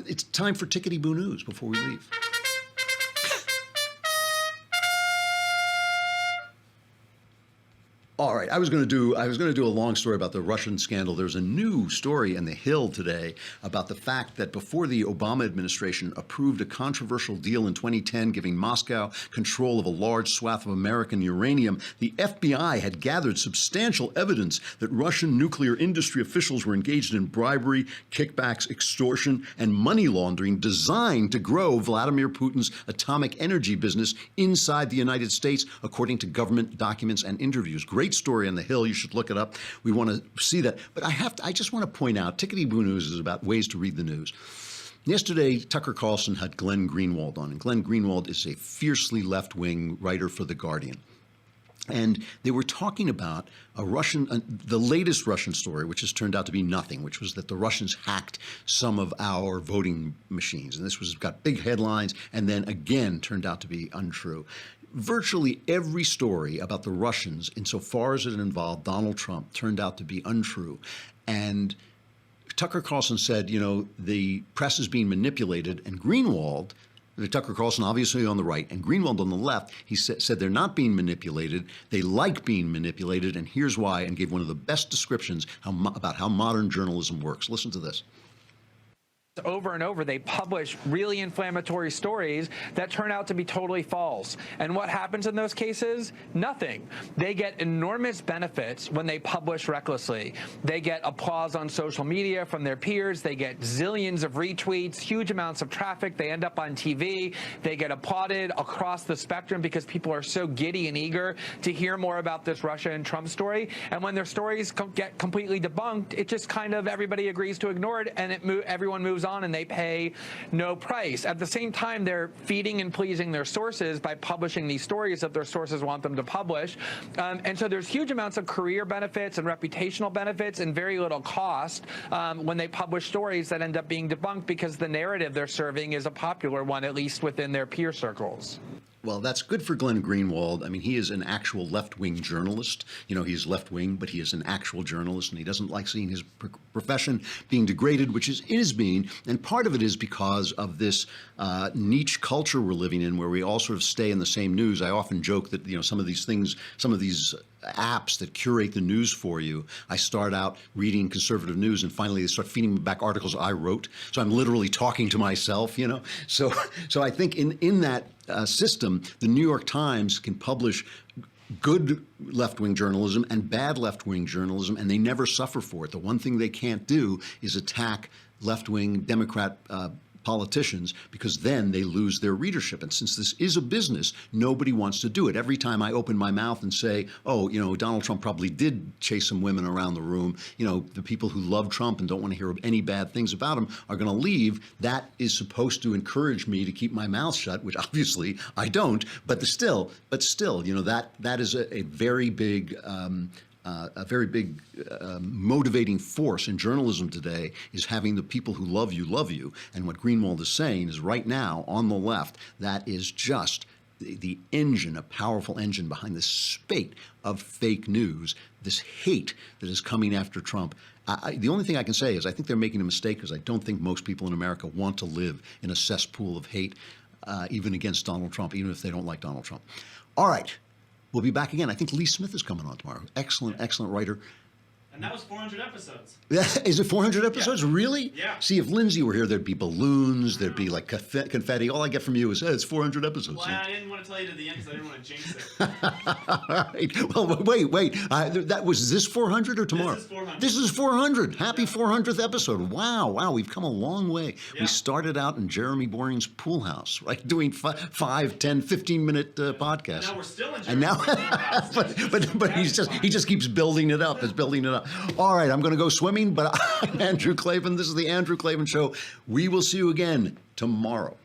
It's time for Tickety-Boo News before we leave. All right, I was going to do a long story about the Russian scandal. There's a new story in The Hill today about the fact that before the Obama administration approved a controversial deal in 2010 giving Moscow control of a large swath of American uranium, the FBI had gathered substantial evidence that Russian nuclear industry officials were engaged in bribery, kickbacks, extortion, and money laundering designed to grow Vladimir Putin's atomic energy business inside the United States, according to government documents and interviews. Great story on The Hill. You should look it up. We want to see that. But I just want to point out, Tickety-Boo News is about ways to read the news. Yesterday, Tucker Carlson had Glenn Greenwald on, and Glenn Greenwald is a fiercely left-wing writer for The Guardian. And they were talking about the latest Russian story, which has turned out to be nothing, which was that the Russians hacked some of our voting machines. And this got big headlines and then again turned out to be untrue. Virtually every story about the Russians, insofar as it involved Donald Trump, turned out to be untrue. And Tucker Carlson said, the press is being manipulated, and Greenwald, Tucker Carlson obviously on the right, and Greenwald on the left, he said they're not being manipulated, they like being manipulated, and here's why, and gave one of the best descriptions about how modern journalism works. Listen to this. Over and over, they publish really inflammatory stories that turn out to be totally false. And what happens in those cases? Nothing. They get enormous benefits when they publish recklessly. They get applause on social media from their peers. They get zillions of retweets, huge amounts of traffic. They end up on TV. They get applauded across the spectrum because people are so giddy and eager to hear more about this Russia and Trump story. And when their stories get completely debunked, it just kind of everybody agrees to ignore it, and everyone moves on and they pay no price. At the same time, they're feeding and pleasing their sources by publishing these stories that their sources want them to publish. And so there's huge amounts of career benefits and reputational benefits and very little cost when they publish stories that end up being debunked because the narrative they're serving is a popular one, at least within their peer circles. Well, that's good for Glenn Greenwald. I mean, he is an actual left-wing journalist. He's left-wing, but he is an actual journalist, and he doesn't like seeing his profession being degraded, which is being. And part of it is because of this niche culture we're living in, where we all sort of stay in the same news. I often joke that some of these apps that curate the news for you, I start out reading conservative news, and finally they start feeding me back articles I wrote. So I'm literally talking to myself. So I think in that system, the New York Times can publish good left-wing journalism and bad left-wing journalism, and they never suffer for it. The one thing they can't do is attack left-wing Democrat politicians, because then they lose their readership. And since this is a business, nobody wants to do it. Every time I open my mouth and say, Donald Trump probably did chase some women around the room, the people who love Trump and don't want to hear any bad things about him are going to leave. That is supposed to encourage me to keep my mouth shut, which obviously I don't. But still, that is a very big motivating force in journalism today, is having the people who love you. And what Greenwald is saying is right now on the left, that is just the engine, a powerful engine behind this spate of fake news, this hate that is coming after Trump. The only thing I can say is I think they're making a mistake, because I don't think most people in America want to live in a cesspool of hate, even against Donald Trump, even if they don't like Donald Trump. All right. We'll be back again. I think Lee Smith is coming on tomorrow. Excellent writer. And that was 400 episodes. Is it 400 episodes? Yeah. Really? Yeah. See, if Lindsay were here, there'd be balloons, there'd be like confetti. All I get from you is, it's 400 episodes. Well, I didn't want to tell you to the end because I didn't want to jinx it. All right. Well, wait. That was this 400 or tomorrow? This is 400. This is 400. Happy 400th episode. Wow. We've come a long way. Yeah. We started out in Jeremy Boring's pool house, right? Doing 5, 10, 15-minute podcasts. And now we're still in Jeremy And now, Boring's pool house. but he just keeps building it up. It's building it up. All right, I'm going to go swimming, but I'm Andrew Klavan. This is the Andrew Klavan Show. We will see you again tomorrow.